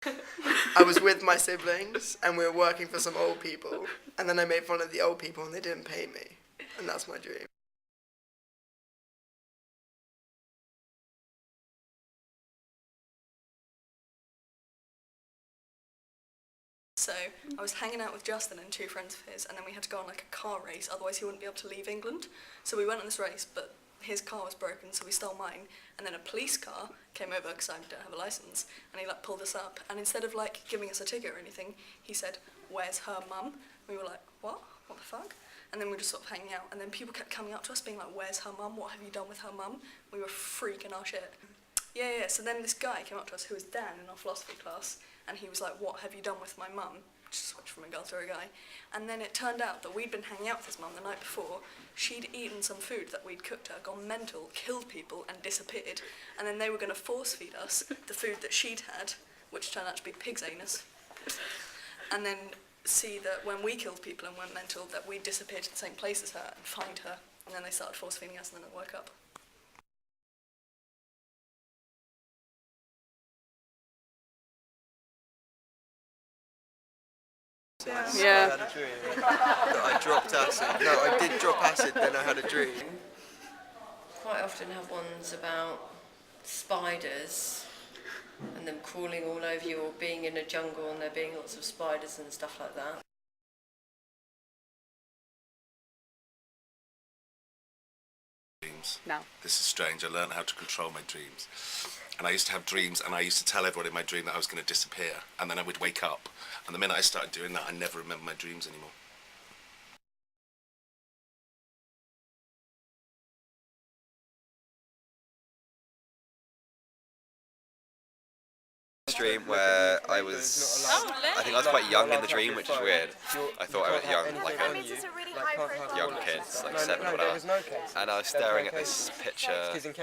I was with my siblings and we were working for some old people, and then I made fun of the old people and they didn't pay me, and that's my dream. So I was hanging out with Justin and two friends of his, and then we had to go on like a car race, otherwise he wouldn't be able to leave England. So we went on this race, but his car was broken, so we stole mine, and then a police car came over because I don't have a license, and he like pulled us up, and instead of like giving us a ticket or anything, he said, "Where's her mum?" We were like, "What? What the fuck?" And then we were just sort of hanging out, and then people kept coming up to us being like, "Where's her mum? What have you done with her mum?" We were freaking our shit. Yeah. So then this guy came up to us who was Dan in our philosophy class, and he was like, "What have you done with my mum?" Just switched from a girl to a guy. And then it turned out that we'd been hanging out with his mum the night before. She'd eaten some food that we'd cooked her, gone mental, killed people, and disappeared. And then they were going to force feed us the food that she'd had, which turned out to be pig's anus. And then see that when we killed people and went mental, that we disappeared to the same place as her and find her. And then they started force feeding us, and then I woke up. Yeah. I had a dream that I dropped acid. No, I did drop acid, then I had a dream. Quite often have ones about spiders and them crawling all over you, or being in a jungle and there being lots of spiders and stuff like that. Dreams. No. This is strange. I learned how to control my dreams. And I used to have dreams, and I used to tell everyone in my dream that I was going to disappear, and then I would wake up. And the minute I started doing that, I never remember my dreams anymore. Dream where I was, I think I was quite young in the dream, which is weird. I thought I was young, like a young kid, like 7 or whatever. And I was staring at this picture. It was like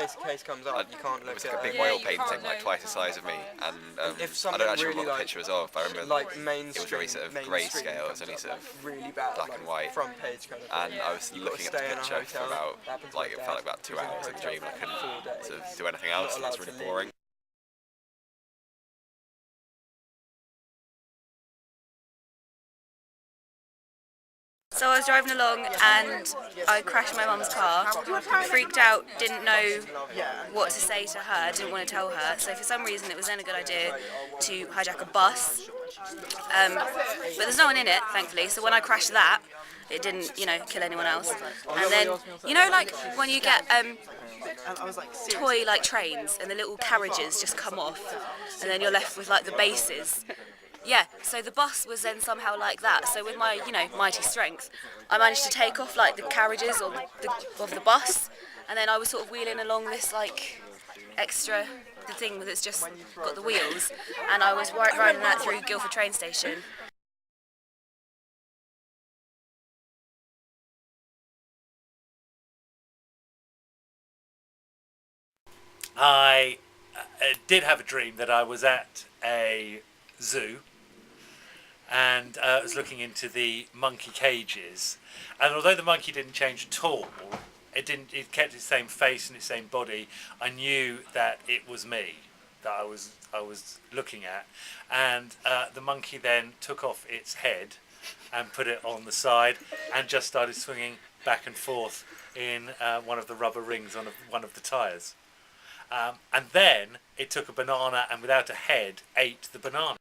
a big oil painting, like twice the size of me. And I don't actually remember what the picture was of, but I remember it was very sort of grayscale. It was only sort of black and white. And I was looking at the picture for about, like it felt like about 2 hours in the dream. And I couldn't sort of do anything else, and it was really boring. So I was driving along and I crashed my mum's car, freaked out, didn't know what to say to her, didn't want to tell her, so for some reason it was then a good idea to hijack a bus, but there's no one in it, thankfully, so when I crashed that, it didn't, kill anyone else. And then, like when you get toy like trains and the little carriages just come off and then you're left with like the bases. Yeah, so the bus was then somehow like that. So with my, mighty strength, I managed to take off like the carriages of the bus, and then I was sort of wheeling along this like extra the thing that's just got the wheels, and I was riding that through Guildford train station. I did have a dream that I was at a zoo and was looking into the monkey cages, and although the monkey didn't change at all, it kept its same face and its same body, I knew that it was me that I was looking at, and the monkey then took off its head and put it on the side and just started swinging back and forth in one of the rubber rings on one of the tyres. And then it took a banana and without a head ate the banana.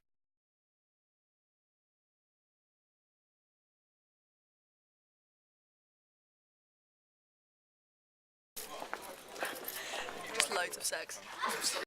Just loads of sex.